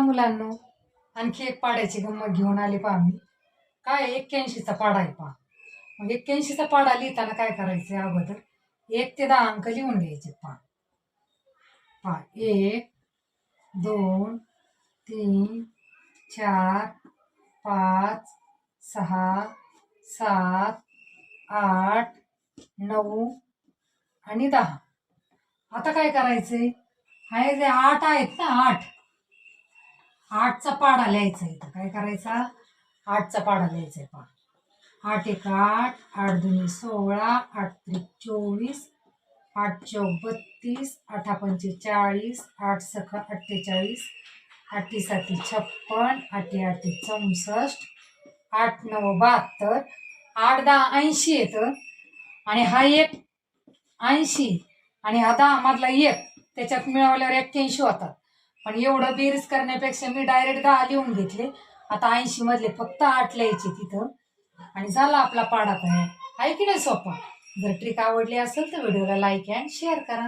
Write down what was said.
मुलांनो, आणखी एक पाड्याची गंमत घेऊन आले पहा मी. काय 81चा पाडा आहे पहा. मग 81चा पाडा लिहिताना काय करायचं अगोदर 1 ते 10 अंक लिहून घ्यायचे पहा. 1 2 3 4 5 6 7 8 9 आणि 10. आता काय करायचंय, हे जे 8 आहेत ना, 8चा पाडा लिहायचा. इथं काय करायचा, 8चा पाडा लिहायचा पहा. 8 1 8, 8 2 16, 8 3 24, 8 4 32, 8 5 40, 8 6 48, 8 7 56, 8 8 64, 8 9 72, 8 10 80 येतं. आणि हा एक 80 आणि हा 10 मधला एक, त्याच्यात मिळवल्यावर 81 होतात. पण एवढं बेरीज करण्यापेक्षा मी डायरेक्ट 10 लिहून घेतले. आता 80 मधले फक्त 8 लिहायचे तिथं आणि झाला आपला पाडा तयार. आहे की नाही सोपा. जर ट्रिक आवडली असेल तर व्हिडिओला लाईक अँड शेअर करा.